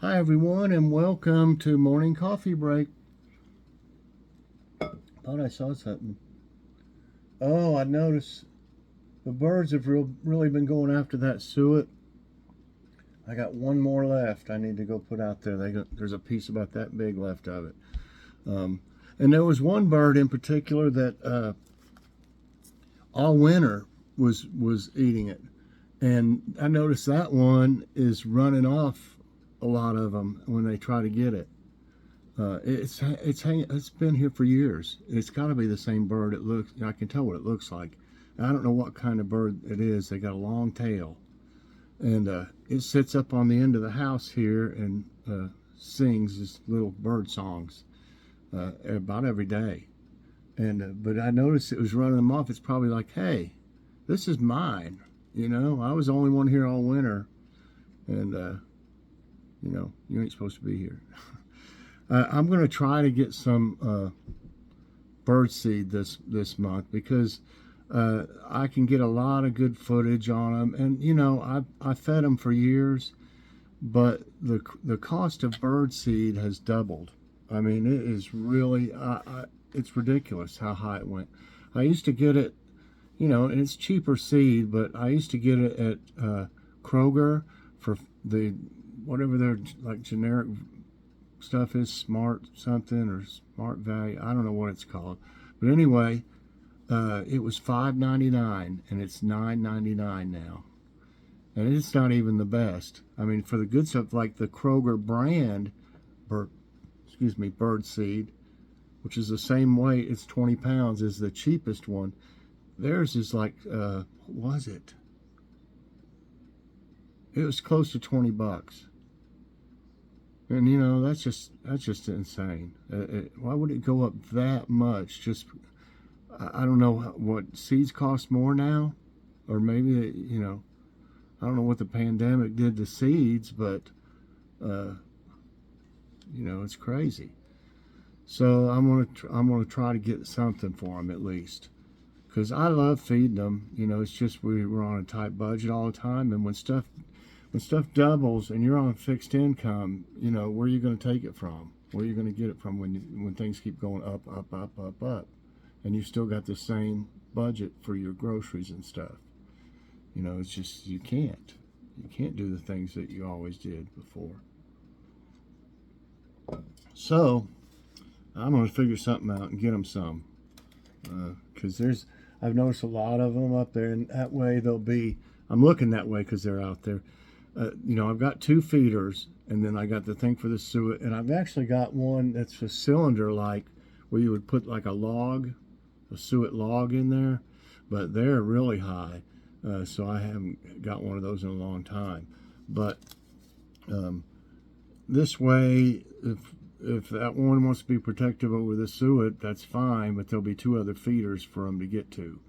Hi everyone, and welcome to morning coffee break. Thought I saw something. Oh, I noticed the birds have really been going after that suet. I got one more left. I need to go put out there. There's a piece about that big left of it. Um, and there was one bird in particular that all winter was eating it, and I noticed that one is running off a lot of them when they try to get it. It's been here for years. It's got to be the same bird. It looks. I can tell what it looks like. I don't know what kind of bird it is. They got a long tail, and it sits up on the end of the house here and sings these little bird songs about every day. And but I noticed it was running them off. It's probably like, hey, this is mine. I was the only one here all winter, and you ain't supposed to be here. I'm going to try to get some bird seed this month because I can get a lot of good footage on them, and I fed them for years, but the cost of bird seed has doubled. I mean, it is really it's ridiculous how high it went. I used to get it, and it's cheaper seed, but I used to get it at Kroger for the whatever their like generic stuff is, smart something or smart value. I don't know what it's called, but anyway, it was $5.99 and it's $9.99 now, and it's not even the best. I mean, for the good stuff like the Kroger brand bird seed, which is the same weight, it's 20 pounds, is the cheapest one. Theirs is like what was it? It was close to $20. And that's just insane. Why would it go up that much? I don't know what seeds cost more now, or maybe I don't know what the pandemic did to seeds, but it's crazy. So I'm gonna try to get something for them at least, because I love feeding them. It's just we're on a tight budget all the time, and when stuff doubles and you're on fixed income, where are you going to take it from? Where are you going to get it from when things keep going up, up, up, up, up, and you still got the same budget for your groceries and stuff? It's just you can't do the things that you always did before. So I'm going to figure something out and get them some, because I've noticed a lot of them up there, and that way I'm looking that way because they're out there. I've got 2 feeders, and then I got the thing for the suet, and I've actually got one that's a cylinder, like where you would put like a suet log in there, but they're really high, so I haven't got one of those in a long time. But this way, if that one wants to be protective over the suet, that's fine, but there'll be 2 other feeders for them to get to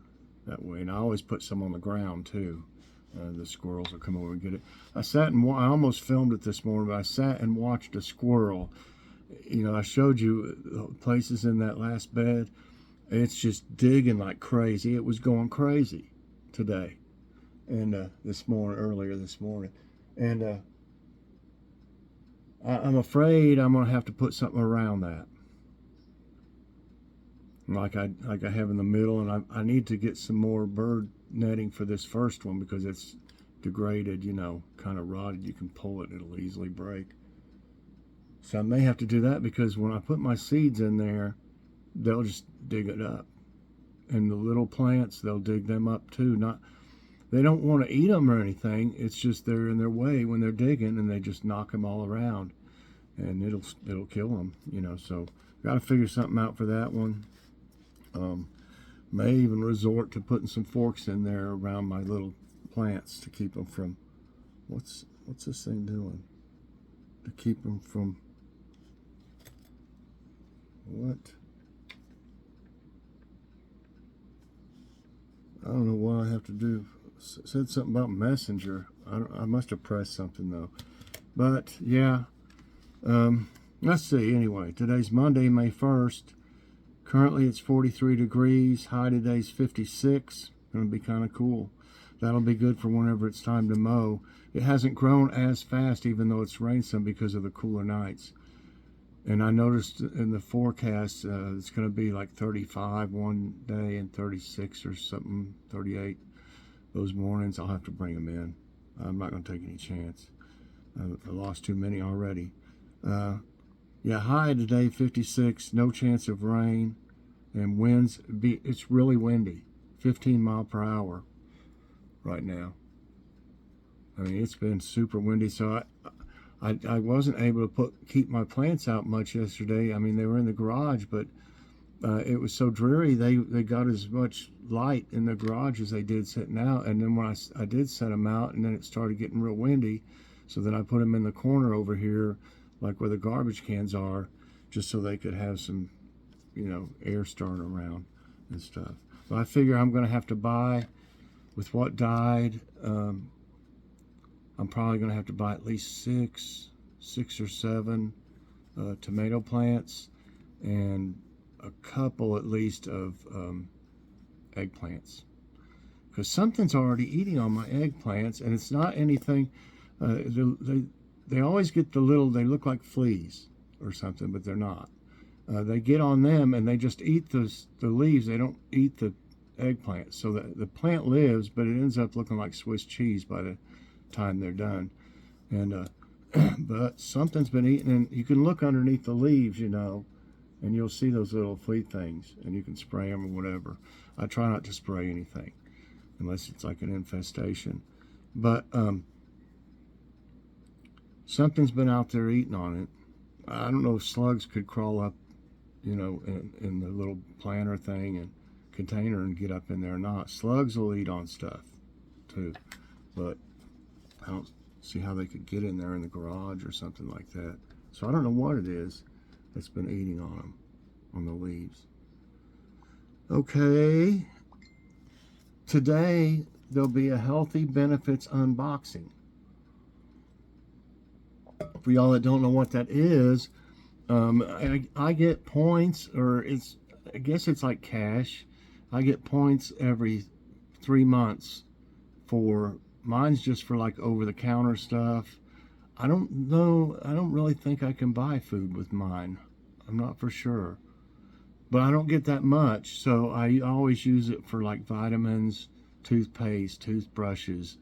that way, and I always put some on the ground too. The squirrels will come over and get it. I almost filmed it this morning, but I sat and watched a squirrel. I showed you places in that last bed. It's just digging like crazy. It was going crazy today and earlier this morning. And I'm afraid I'm going to have to put something around that, like I have in the middle, and I need to get some more bird netting for this first one because it's degraded, kind of rotted. You can pull it, it'll easily break. So I may have to do that, because when I put my seeds in there, they'll just dig it up, and the little plants, they'll dig them up too. They don't want to eat them or anything, it's just they're in their way when they're digging, and they just knock them all around, and it'll kill them. So got to figure something out for that one. May even resort to putting some forks in there around my little plants to keep them from, what's this thing doing? To keep them from, what? I don't know what I have to do. It said something about Messenger. I must have pressed something though. But yeah, let's see. Anyway, today's Monday, May 1st. Currently it's 43 degrees. High today's 56. Going to be kind of cool. That'll be good for whenever it's time to mow. It hasn't grown as fast, even though it's rained some, because of the cooler nights. And I noticed in the forecast, it's going to be like 35 one day and 36 or something, 38 those mornings. I'll have to bring them in. I'm not going to take any chance. I lost too many already. Yeah, high today, 56. No chance of rain. And winds, it's really windy. 15 miles per hour right now. I mean, it's been super windy. So I wasn't able to keep my plants out much yesterday. I mean, they were in the garage, but it was so dreary. They got as much light in the garage as they did sitting out. And then when I did set them out, and then it started getting real windy, so then I put them in the corner over here, like where the garbage cans are, just so they could have some, air starting around and stuff. But I figure I'm going to have to buy, with what died, I'm probably going to have to buy at least six or seven tomato plants, and a couple at least of eggplants, because something's already eating on my eggplants, and it's not anything. They always get they look like fleas or something, but they're not. They get on them and they just eat the leaves. They don't eat the eggplant, so the plant lives, but it ends up looking like Swiss cheese by the time they're done. And but something's been eaten, and you can look underneath the leaves, and you'll see those little flea things, and you can spray them or whatever. I try not to spray anything unless it's like an infestation, but something's been out there eating on it. I don't know if slugs could crawl up, in the little planter thing and container and get up in there or not. Slugs will eat on stuff too, but I don't see how they could get in there in the garage or something like that. So I don't know what it is that's been eating on them, on the leaves. Okay, today there'll be a healthy benefits unboxing. For y'all that don't know what that is, I get points, or I guess it's like cash. I get points every 3 months for, mine's just for like over-the-counter stuff. I don't know, I don't really think I can buy food with mine. I'm not for sure. But I don't get that much, so I always use it for like vitamins, toothpaste, toothbrushes,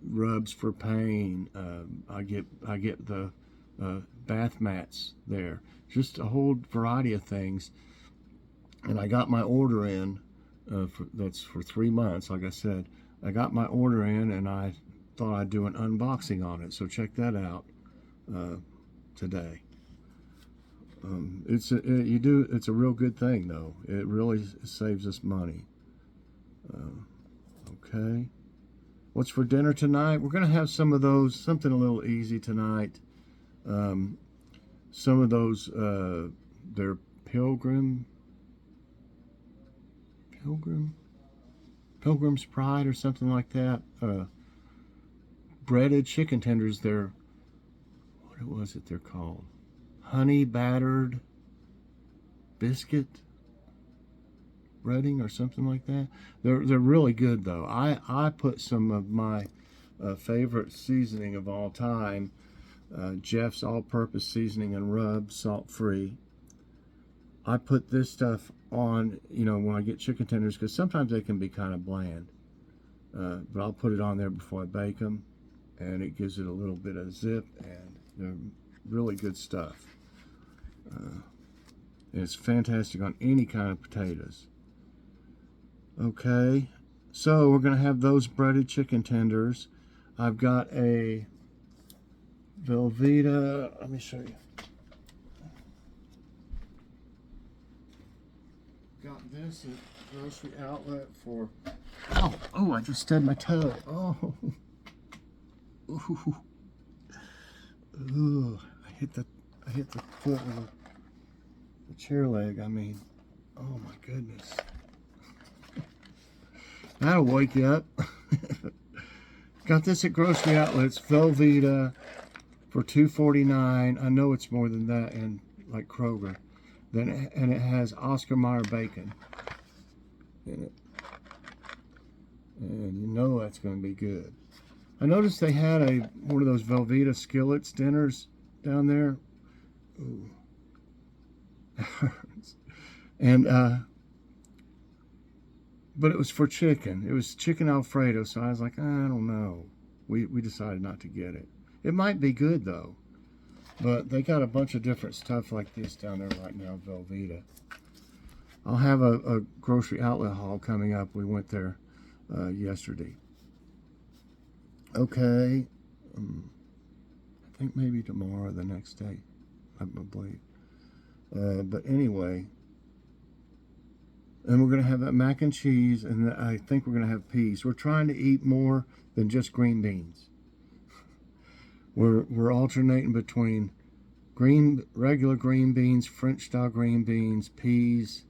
rubs for pain. I get the bath mats there. Just a whole variety of things. And I got my order in. That's for 3 months, like I said. I got my order in, and I thought I'd do an unboxing on it. So check that out today. It's a real good thing, though. It really saves us money. Okay. What's for dinner tonight? We're going to have some of those, something a little easy tonight. Some of those, they're Pilgrim's Pride or something like that. Breaded chicken tenders. They're, what was it they're called? Honey battered biscuit breading or something like that. They're really good though. I put some of my favorite seasoning of all time, Jeff's all-purpose seasoning and rub, salt-free. I put this stuff on, when I get chicken tenders, because sometimes they can be kind of bland. But I'll put it on there before I bake them, and it gives it a little bit of zip, and they're really good stuff. And it's fantastic on any kind of potatoes. Okay, so we're going to have those breaded chicken tenders. I've got a Velveeta, let me show you. Got this at grocery outlet for, oh, I just stubbed my toe. Oh, ooh, I hit the foot with the chair leg. I mean, oh my goodness. That'll wake you up. Got this at grocery outlets, Velveeta for $2.49. I know it's more than that in like Kroger. And it has Oscar Mayer bacon in it. and you know that's going to be good. I noticed they had one of those Velveeta skillets dinners down there. Ooh. And but it was for chicken. It was chicken Alfredo, so I was like, I don't know. We decided not to get it. It might be good though. But they got a bunch of different stuff like this down there right now, Velveeta. I'll have a grocery outlet haul coming up. We went there yesterday. Okay. I think maybe tomorrow or the next day, I believe. But anyway, and we're going to have that mac and cheese, and I think we're going to have peas. We're trying to eat more than just green beans. We're alternating between regular green beans, French style green beans, peas,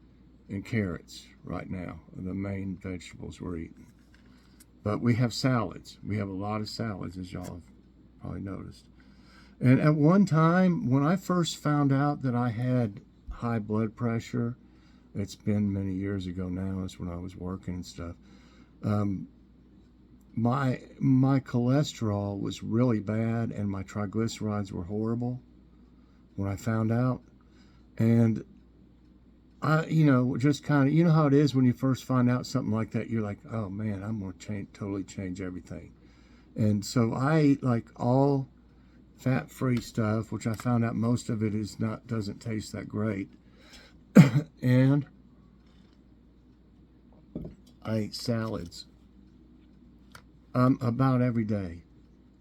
and carrots right now are the main vegetables we're eating. But we have salads. We have a lot of salads, as y'all have probably noticed. And at one time, when I first found out that I had high blood pressure, it's been many years ago now, it's when I was working and stuff, my cholesterol was really bad and my triglycerides were horrible when I found out. And I, just kind of, you know how it is when you first find out something like that, you're like, oh man, I'm going to totally change everything. And so I ate like all fat-free stuff, which I found out most of it doesn't taste that great. And I ate salads about every day,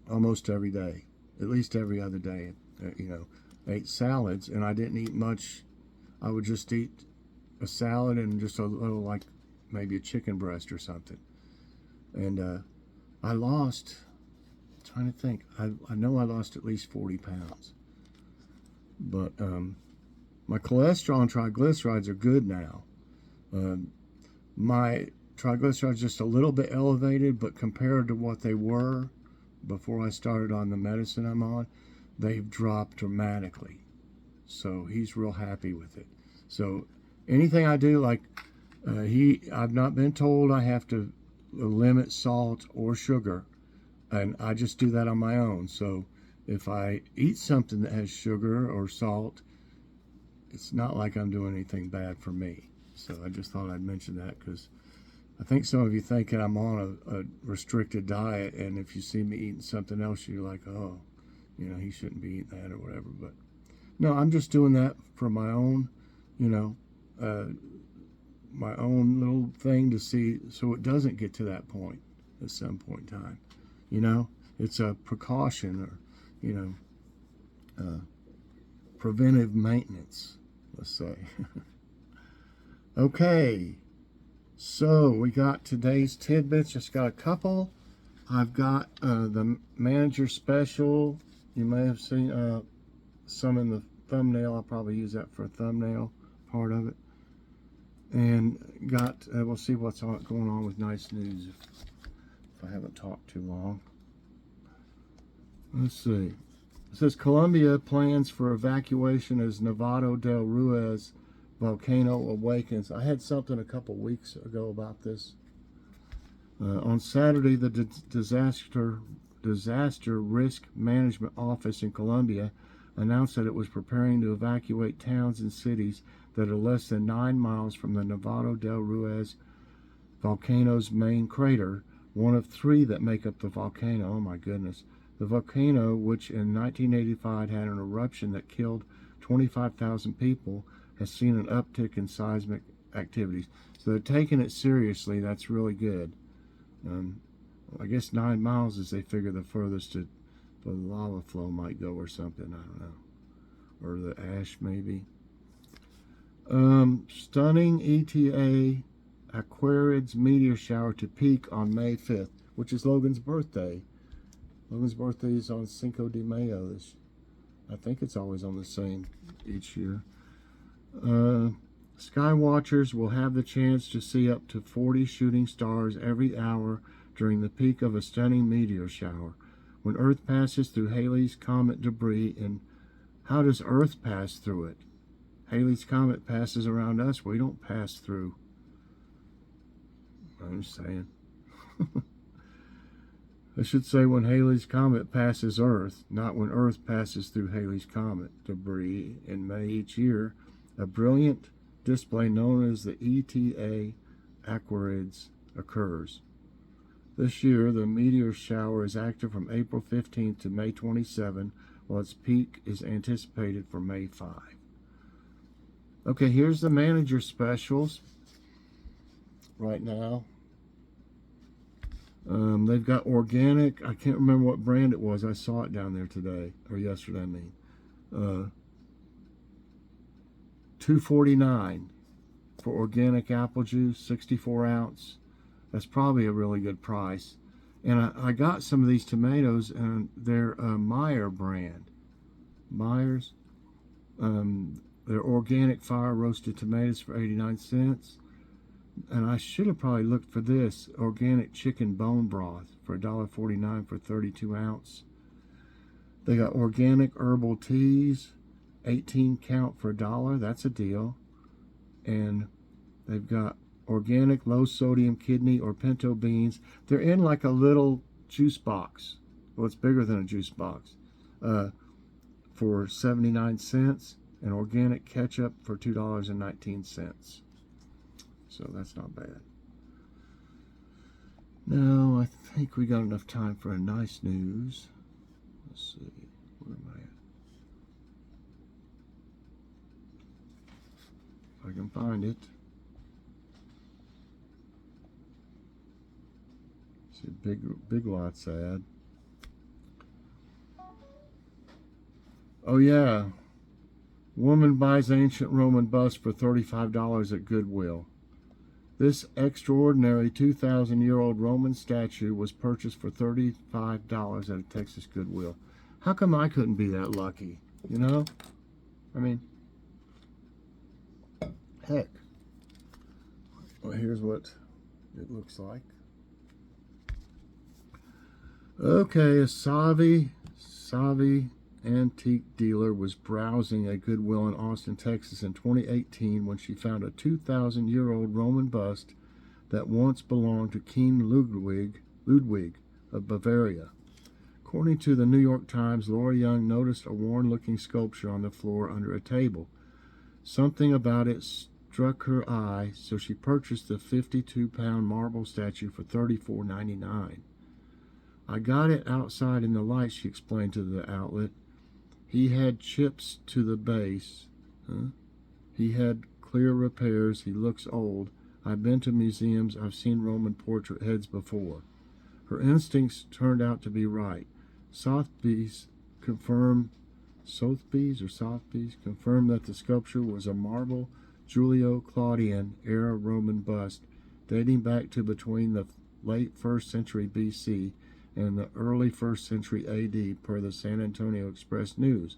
almost every day, at least every other day. I ate salads, and I didn't eat much. I would just eat a salad and just a little, like maybe a chicken breast or something. And I lost, I'm trying to think, I know I lost at least 40 pounds. But my cholesterol and triglycerides are good now. My triglycerides just a little bit elevated, but compared to what they were before I started on the medicine I'm on, they've dropped dramatically. So he's real happy with it. So anything I do, like I've not been told I have to limit salt or sugar, and I just do that on my own. So if I eat something that has sugar or salt, it's not like I'm doing anything bad for me. So I just thought I'd mention that, because I think some of you think that I'm on a restricted diet, and if you see me eating something else, you're like, oh, he shouldn't be eating that or whatever. But no, I'm just doing that for my own, my own little thing to see, so it doesn't get to that point at some point in time. It's a precaution, or, preventive maintenance, let's say. Okay, so we got today's tidbits. Just got a couple. I've got the manager special. You may have seen some in the thumbnail. I'll probably use that for a thumbnail part of it. And we'll see what's going on with Nice News if I haven't talked too long. Let's see. It says Colombia plans for evacuation as Nevado del Ruiz volcano awakens. I had something a couple weeks ago about this. On Saturday, the disaster risk management office in Colombia announced that it was preparing to evacuate towns and cities that are less than 9 miles from the Nevado del Ruiz volcano's main crater, one of 3 that make up the volcano. Oh my goodness. The volcano, which in 1985 had an eruption that killed 25,000 people, has seen an uptick in seismic activities. So they're taking it seriously. That's really good. I guess 9 miles is, they figure, the furthest the lava flow might go or something. I don't know. Or the ash, maybe. Stunning ETA Aquarids meteor shower to peak on May 5th, which is Logan's birthday. Logan's birthday is on Cinco de Mayo. I think it's always on the same each year. Sky watchers will have the chance to see up to 40 shooting stars every hour during the peak of a stunning meteor shower. When Earth passes through Halley's Comet debris, and how does Earth pass through it? Halley's Comet passes around us. We don't pass through. I'm just saying. I should say when Halley's Comet passes Earth, not when Earth passes through Halley's Comet debris. In May each year, a brilliant display known as the ETA Aquarids occurs. This year, the meteor shower is active from April 15th to May 27, while its peak is anticipated for May 5. Okay, here's the manager specials right now. They've got organic. I can't remember what brand it was. I saw it down there today, or yesterday, I mean. $2.49 for organic apple juice, 64 ounce. That's probably a really good price. And I got some of these tomatoes, and they're a Meyer brand. Meyer's. They're organic fire roasted tomatoes for 89 cents. And I should have probably looked for this organic chicken bone broth for $1.49 for 32 ounce. They got organic herbal teas, 18 count for $1. That's a deal. And they've got organic low sodium kidney or pinto beans. They're in like a little juice box. Well, it's bigger than a juice box. For 79 cents. And organic ketchup for $2.19. So that's not bad. Now, I think we got enough time for a nice news. Let's see. Where am I at? If I can find it. See, Big Lots ad. Oh, yeah. Woman buys ancient Roman bust for $35 at Goodwill. This extraordinary 2,000-year-old Roman statue was purchased for $35 at a Texas Goodwill. How come I couldn't be that lucky? You know? I mean, heck. Well, here's what it looks like. Okay, a savvy antique dealer was browsing a Goodwill in Austin, Texas in 2018 when she found a 2,000-year-old Roman bust that once belonged to King Ludwig of Bavaria. According to the New York Times, Laura Young noticed a worn-looking sculpture on the floor under a table. Something about it struck her eye, so she purchased the 52-pound marble statue for $34.99. I got it outside in the light, she explained to the outlet. He had chips to the base. He had clear repairs. He looks old. I've been to museums. I've seen Roman portrait heads before. Her instincts turned out to be right. Sotheby's confirmed that the sculpture was a marble Julio-Claudian-era Roman bust dating back to between the late 1st century BC and the early 1st century AD per the San Antonio Express News.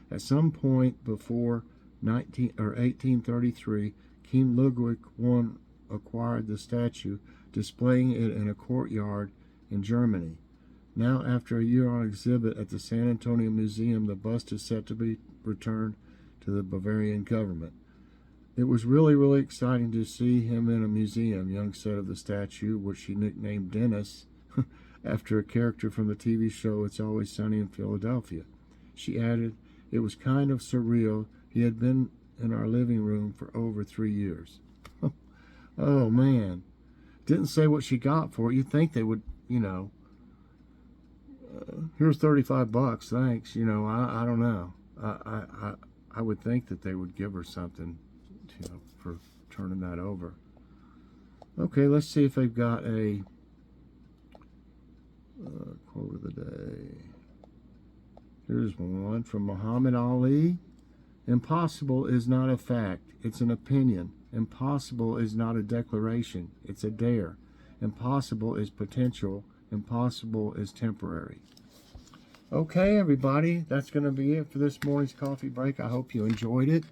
At some point before 1833, King Ludwig I acquired the statue, displaying it in a courtyard in Germany. Now, after a year on exhibit at the San Antonio Museum, the bust is set to be returned to the Bavarian government. It was really, really exciting to see him in a museum, Young said of the statue, which she nicknamed Dennis, after a character from the TV show It's Always Sunny in Philadelphia. She added, it was kind of surreal. He had been in our living room for over 3 years. Oh, man. Didn't say what she got for it. You'd think they would, you know, here's $35, thanks. You know, I don't know. I would think that they would give her something, you know, for turning that over. Okay, let's see if they've got a quote of the day. Here's one from Muhammad Ali. Impossible is not a fact, it's an opinion. Impossible is not a declaration, it's a dare. Impossible is potential, impossible is temporary. Okay, everybody, that's going to be it for this morning's coffee break. I hope you enjoyed it.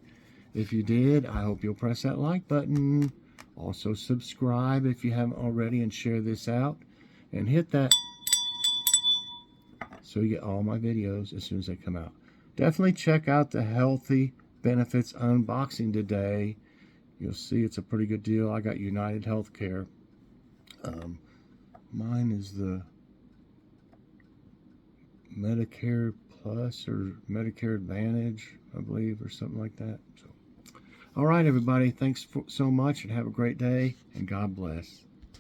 If you did, I hope you'll press that like button. Also subscribe if you haven't already, and share this out. And hit that so you get all my videos as soon as they come out. Definitely check out the Healthy Benefits unboxing today. You'll see it's a pretty good deal. I got United Healthcare. Mine is the Medicare Plus or Medicare Advantage, I believe, or something like that. So, all right, everybody, thanks so much, and have a great day, and God bless.